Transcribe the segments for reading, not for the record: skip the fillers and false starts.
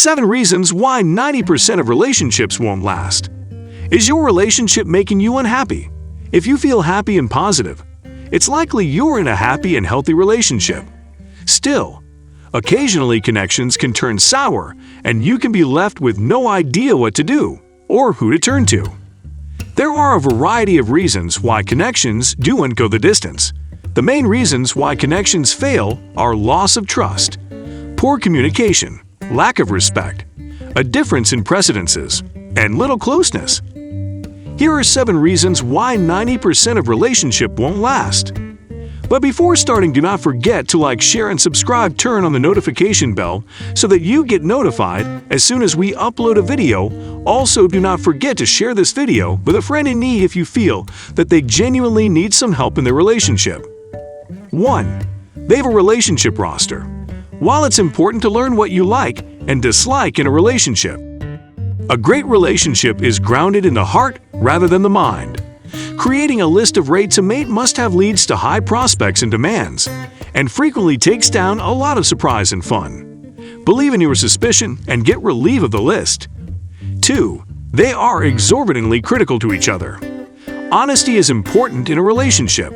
7 reasons why 90% of relationships won't last. Is your relationship making you unhappy? If you feel happy and positive, it's likely you're in a happy and healthy relationship. Still, occasionally connections can turn sour and you can be left with no idea what to do or who to turn to. There are a variety of reasons why connections don't go the distance. The main reasons why connections fail are loss of trust, poor communication, lack of respect, a difference in precedences, and little closeness. Here are 7 reasons why 90% of relationship won't last. But before starting, do not forget to like, share, and subscribe. Turn on the notification bell so that you get notified as soon as we upload a video. Also, do not forget to share this video with a friend in need if you feel that they genuinely need some help in their relationship. 1. They have a relationship roster. While it's important to learn what you like and dislike in a relationship, a great relationship is grounded in the heart rather than the mind. Creating a list of rates a mate must have leads to high prospects and demands, and frequently takes down a lot of surprise and fun. Believe in your suspicion and get relief of the list. 2. They are exorbitantly critical to each other. Honesty is important in a relationship,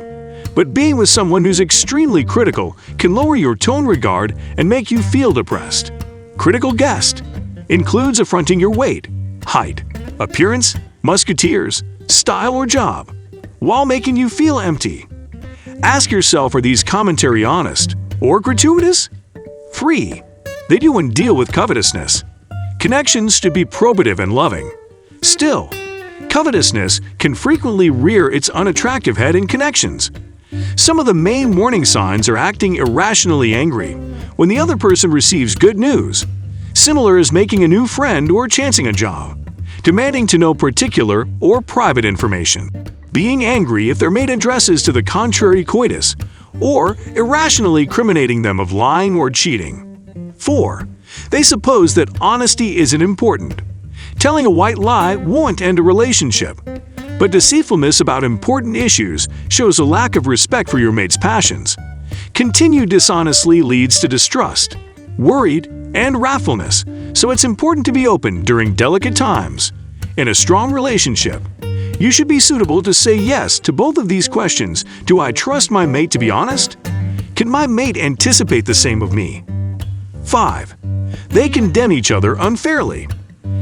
but being with someone who's extremely critical can lower your tone regard and make you feel depressed. Critical guest includes affronting your weight, height, appearance, musketeers, style, or job, while making you feel empty. Ask yourself, are these commentary honest or gratuitous? 3. They do and deal with covetousness. Connections should be probative and loving. Still, covetousness can frequently rear its unattractive head in connections. Some of the main warning signs are acting irrationally angry when the other person receives good news, similar as making a new friend or chancing a job, demanding to know particular or private information, being angry if their mate addresses to the contrary coitus, or irrationally criminating them of lying or cheating. 4. They suppose that honesty isn't important. Telling a white lie won't end a relationship, but deceitfulness about important issues shows a lack of respect for your mate's passions. Continued dishonesty leads to distrust, worried, and wrathfulness, so it's important to be open during delicate times. In a strong relationship, you should be suitable to say yes to both of these questions. Do I trust my mate to be honest? Can my mate anticipate the same of me? 5. They condemn each other unfairly.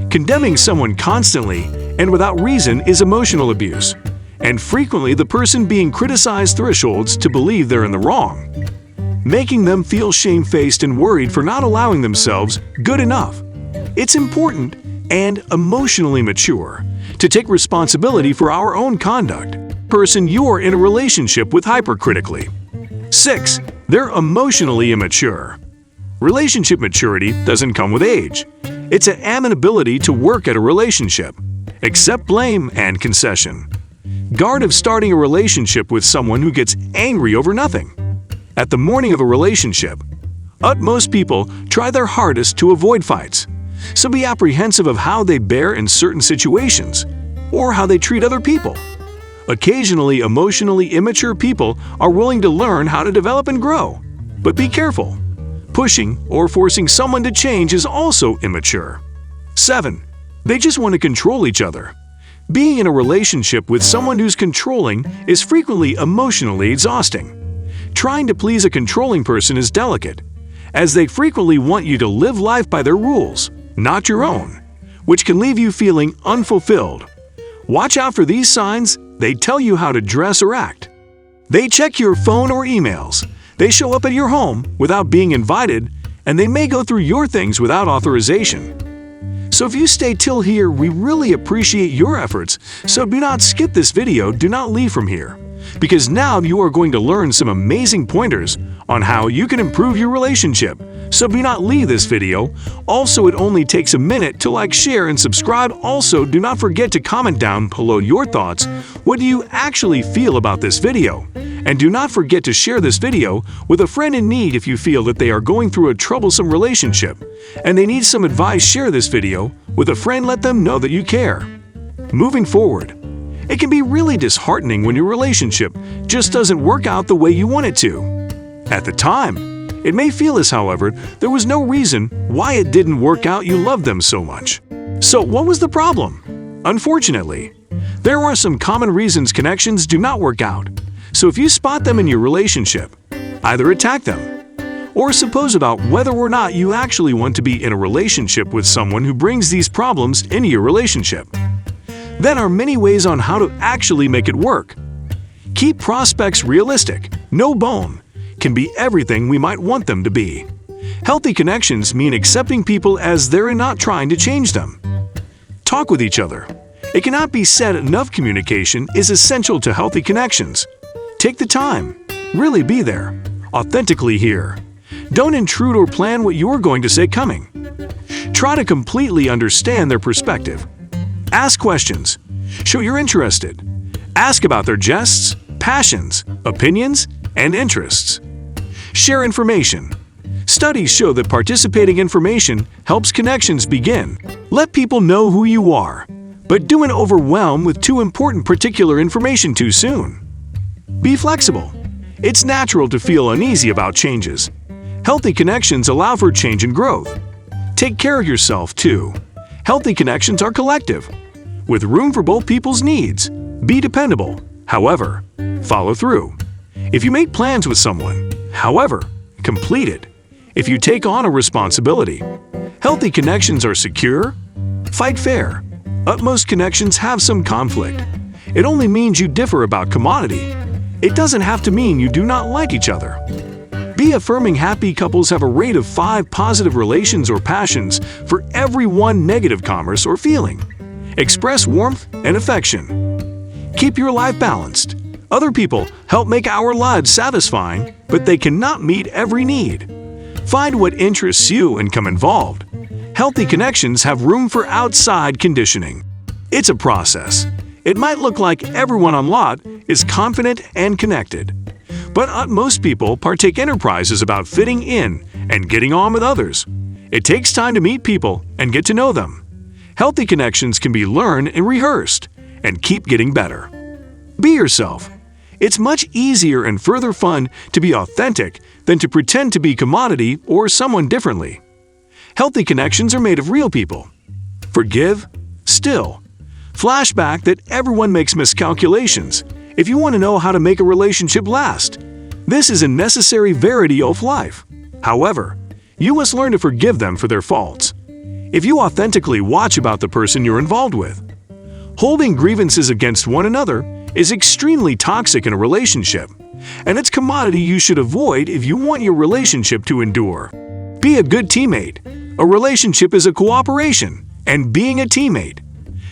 Condemning someone constantly and without reason is emotional abuse, and frequently the person being criticized thresholds to believe they're in the wrong, making them feel shamefaced and worried for not allowing themselves good enough. It's important and emotionally mature to take responsibility for our own conduct. Person you're in a relationship with hypercritically. 6. They're emotionally immature. Relationship maturity doesn't come with age. It's an amenability to work at a relationship, accept blame and concession. Guard of starting a relationship with someone who gets angry over nothing. At the morning of a relationship, most people try their hardest to avoid fights, so be apprehensive of how they bear in certain situations or how they treat other people. Occasionally, emotionally immature people are willing to learn how to develop and grow, but be careful. Pushing or forcing someone to change is also immature. 7. They just want to control each other. Being in a relationship with someone who's controlling is frequently emotionally exhausting. Trying to please a controlling person is delicate, as they frequently want you to live life by their rules, not your own, which can leave you feeling unfulfilled. Watch out for these signs. They tell you how to dress or act. They check your phone or emails. They show up at your home without being invited, and they may go through your things without authorization. So if you stay till here, we really appreciate your efforts, so do not skip this video, do not leave from here, because now you are going to learn some amazing pointers on how you can improve your relationship. So do not leave this video. Also, it only takes a minute to like, share, and subscribe. Also, do not forget to comment down below your thoughts. What do you actually feel about this video? And do not forget to share this video with a friend in need if you feel that they are going through a troublesome relationship and they need some advice. Share this video with a friend. Let them know that you care. Moving forward, it can be really disheartening when your relationship just doesn't work out the way you want it to. At the time, It may feel as, however, there was no reason why it didn't work out. You loved them so much. So what was the problem? Unfortunately, there are some common reasons connections do not work out. So if you spot them in your relationship, either attack them or suppose about whether or not you actually want to be in a relationship with someone who brings these problems into your relationship. Then are many ways on how to actually make it work. Keep prospects realistic. No bone can be everything we might want them to be. Healthy connections mean accepting people as they're and not trying to change them. Talk with each other. It cannot be said enough communication is essential to healthy connections. Take the time. Really be there. Authentically hear. Don't intrude or plan what you're going to say coming. Try to completely understand their perspective. Ask questions. Show you're interested. Ask about their jests, passions, opinions, and interests. Share information. Studies show that participating information helps connections begin. Let people know who you are, but don't overwhelm with too important particular information too soon. Be flexible. It's natural to feel uneasy about changes. Healthy connections allow for change and growth. Take care of yourself, too. Healthy connections are collective, with room for both people's needs. Be dependable. However, follow through. If you make plans with someone, however, complete it. If you take on a responsibility, healthy connections are secure. Fight fair. Utmost connections have some conflict. It only means you differ about commodity. It doesn't have to mean you do not like each other. Be affirming. Happy couples have a rate of 5 positive relations or passions for every 1 negative commerce or feeling. Express warmth and affection. Keep your life balanced. Other people help make our lives satisfying, but they cannot meet every need. Find what interests you and come involved. Healthy connections have room for outside conditioning. It's a process. It might look like everyone on lot is confident and connected, but most people partake enterprises about fitting in and getting on with others. It takes time to meet people and get to know them. Healthy connections can be learned and rehearsed, and keep getting better. Be yourself. It's much easier and further fun to be authentic than to pretend to be commodity or someone differently. Healthy connections are made of real people. Forgive, still. Flashback that everyone makes miscalculations. If you want to know how to make a relationship last, this is a necessary verity of life. However, you must learn to forgive them for their faults. If you authentically watch about the person you're involved with, holding grievances against one another is extremely toxic in a relationship, and it's commodity you should avoid if you want your relationship to endure. Be a good teammate. A relationship is a cooperation and being a teammate.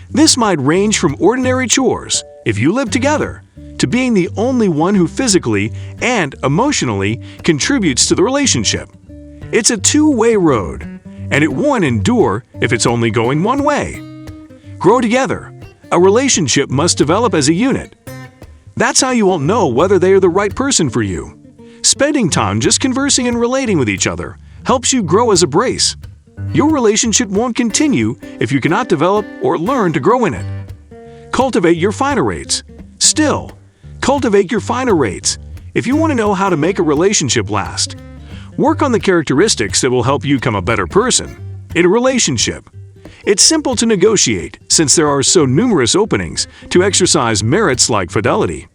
This might range from ordinary chores, if you live together, to being the only one who physically and emotionally contributes to the relationship. It's a two-way road, and it won't endure if it's only going one way. Grow together. A relationship must develop as a unit. That's how you will know whether they are the right person for you. Spending time just conversing and relating with each other helps you grow as a brace. Your relationship won't continue if you cannot develop or learn to grow in it. Cultivate your finer rates. Still, cultivate your finer rates. If you want to know how to make a relationship last, work on the characteristics that will help you become a better person. In a relationship, it's simple to negotiate since there are so numerous openings to exercise merits like fidelity,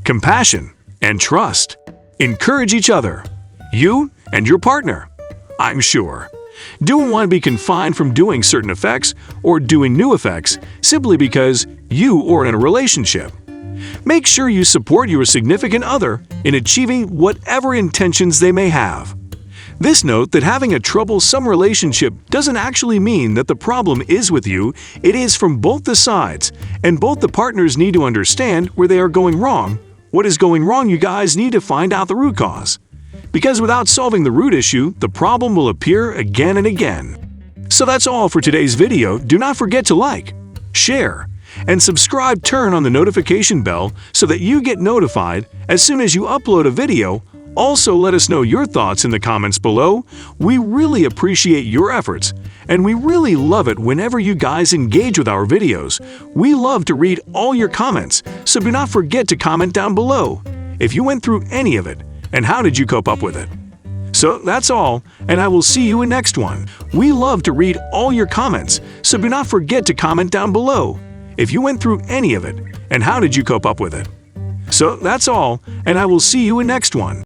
compassion, and trust. Encourage each other, you and your partner. I'm sure. Don't want to be confined from doing certain effects or doing new effects simply because you are in a relationship. Make sure you support your significant other in achieving whatever intentions they may have. This note that having a troublesome relationship doesn't actually mean that the problem is with you, it is from both the sides, and both the partners need to understand where they are going wrong. What is going wrong, you guys need to find out the root cause. Because without solving the root issue, the problem will appear again and again. So that's all for today's video. Do not forget to like, share, and subscribe. Turn on the notification bell so that you get notified as soon as you upload a video. Also, let us know your thoughts in the comments below. We really appreciate your efforts, and we really love it whenever you guys engage with our videos. We love to read all your comments, so do not forget to comment down below if you went through any of it and how did you cope up with it. So that's all, and I will see you in next one. We love to read all your comments, so do not forget to comment down below if you went through any of it and how did you cope up with it. So that's all, and I will see you in next one.